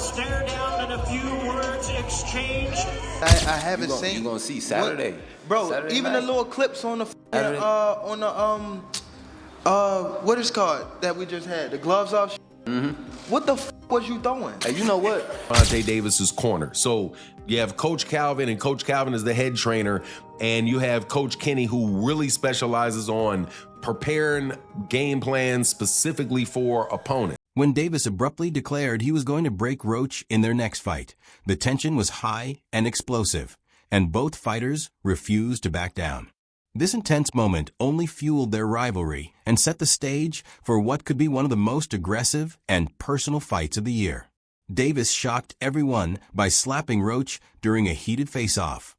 stare down and a few words exchanged. I haven't seen. You gonna see Saturday, bro? Saturday even night. the little clips on the what is called that we just had, the gloves off. What the was you throwing? Hey, you know what? Gervonta Davis's corner. So you have Coach Calvin, and Coach Calvin is the head trainer, and you have Coach Kenny, who really specializes on preparing game plans specifically for opponents. When Davis abruptly declared he was going to break Roach in their next fight, the tension was high and explosive, and both fighters refused to back down. This intense moment only fueled their rivalry and set the stage for what could be one of the most aggressive and personal fights of the year. Davis shocked everyone by slapping Roach during a heated face-off.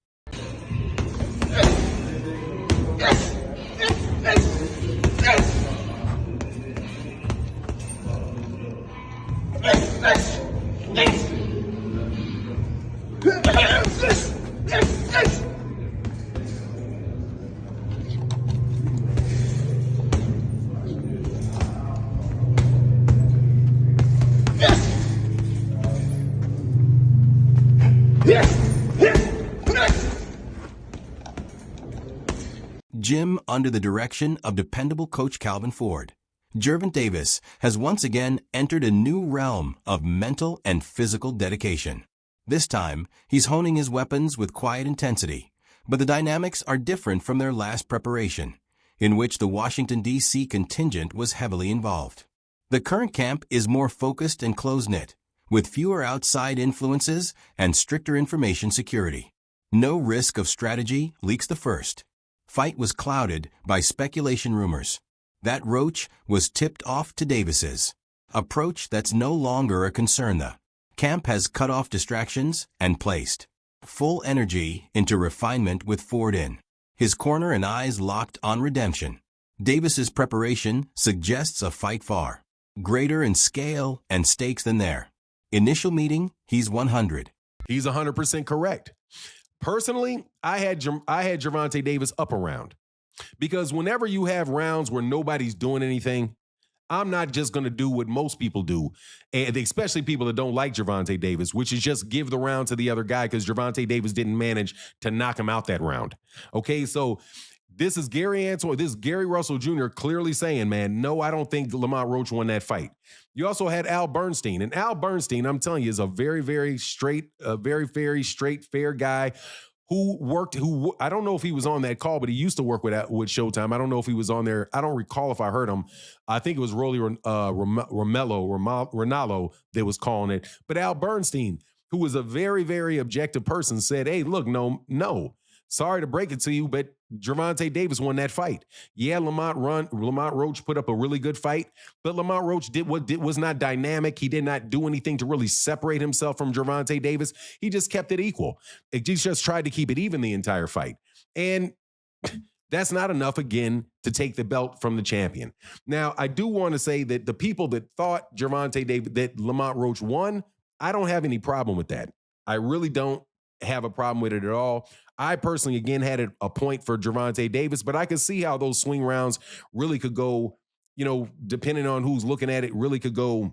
Gym under the direction of dependable Coach Calvin Ford. Gervonta Davis has once again entered a new realm of mental and physical dedication. This time, he's honing his weapons with quiet intensity, but the dynamics are different from their last preparation, in which the Washington, D.C. contingent was heavily involved. The current camp is more focused and close-knit, with fewer outside influences and stricter information security. No risk of strategy leaks the first. Fight was clouded by speculation rumors. That Roach was tipped off to Davis's approach that's no longer a concern. The camp has cut off distractions and placed full energy into refinement with Ford in his corner and eyes locked on redemption. Davis's preparation suggests a fight far greater in scale and stakes than their initial meeting. He's 100. He's 100% correct. Personally, I had Gervonta Davis up a round, because whenever you have rounds where nobody's doing anything, I'm not just going to do what most people do, and especially people that don't like Gervonta Davis, which is just give the round to the other guy because Gervonta Davis didn't manage to knock him out that round. Okay, so this is Gary Russell Jr. clearly saying, man, no, I don't think Lamont Roach won that fight. You also had Al Bernstein, and Al Bernstein, I'm telling you, is a very, very straight, fair guy who I don't know if he was on that call, but he used to work with Showtime. I don't know if he was on there. I don't recall if I heard him. I think it was Rolly Ronaldo that was calling it. But Al Bernstein, who was a very, very objective person, said, hey, look, no. Sorry to break it to you, but Gervonta Davis won that fight. Yeah, Lamont Roach put up a really good fight, but Lamont Roach was not dynamic. He did not do anything to really separate himself from Gervonta Davis. He just kept it equal. He just tried to keep it even the entire fight. And that's not enough, again, to take the belt from the champion. Now, I do want to say that the people that thought that Lamont Roach won, I don't have any problem with that. I really don't have a problem with it at all. I personally, again, had a point for Gervonta Davis, but I could see how those swing rounds really could go, depending on who's looking at it, really could go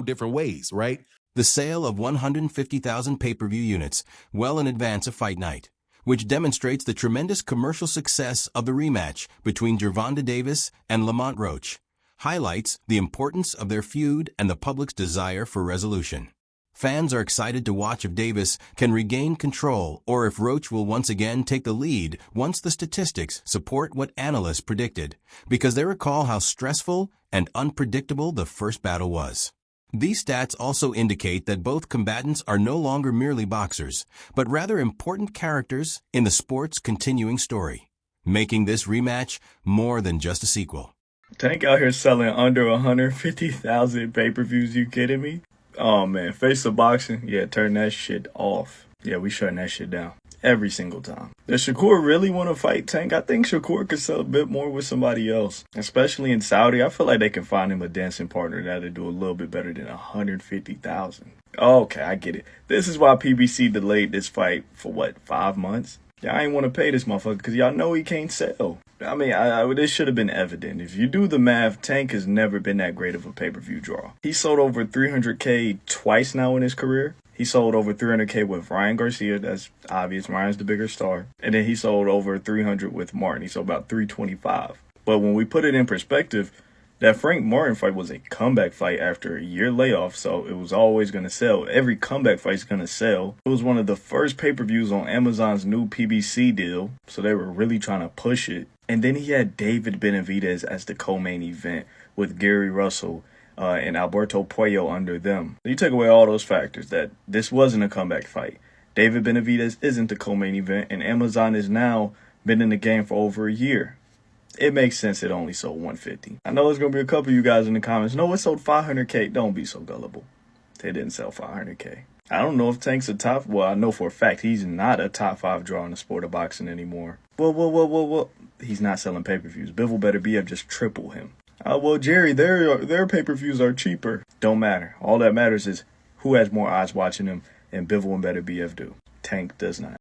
different ways, right? The sale of 150,000 pay-per-view units well in advance of fight night, which demonstrates the tremendous commercial success of the rematch between Gervonta Davis and Lamont Roach, highlights the importance of their feud and the public's desire for resolution. Fans are excited to watch if Davis can regain control or if Roach will once again take the lead once the statistics support what analysts predicted, because they recall how stressful and unpredictable the first battle was. These stats also indicate that both combatants are no longer merely boxers, but rather important characters in the sport's continuing story, making this rematch more than just a sequel. Tank out here selling under 150,000 pay-per-views, you kidding me? Oh man, Face of Boxing, yeah, turn that shit off. Yeah, we shutting that shit down every single time. Does Shakur really want to fight Tank? I think Shakur could sell a bit more with somebody else, especially in Saudi. I feel like they can find him a dancing partner that'll do a little bit better than 150,000. Okay, I get it. This is why PBC delayed this fight for 5 months? Y'all ain't want to pay this motherfucker because y'all know he can't sell. I mean, this should have been evident. If you do the math, Tank has never been that great of a pay-per-view draw. He sold over 300K twice now in his career. He sold over 300K with Ryan Garcia. That's obvious. Ryan's the bigger star. And then he sold over 300 with Martin. He sold about 325. But when we put it in perspective, that Frank Martin fight was a comeback fight after a year layoff, so it was always going to sell. Every comeback fight is going to sell. It was one of the first pay-per-views on Amazon's new PBC deal, so they were really trying to push it. And then he had David Benavidez as the co-main event with Gary Russell and Alberto Puello under them. You take away all those factors, that this wasn't a comeback fight. David Benavidez isn't the co-main event, and Amazon has now been in the game for over a year. It makes sense it only sold 150. I know there's going to be a couple of you guys in the comments. No, it sold 500K. Don't be so gullible. They didn't sell 500K. I don't know if Tank's a top... Well, I know for a fact he's not a top 5 draw in the sport of boxing anymore. Well. He's not selling pay-per-views. Bivol better be just triple him. Well, Jerry, their pay-per-views are cheaper. Don't matter. All that matters is who has more eyes watching him, and Bivol and Better BF do. Tank does not.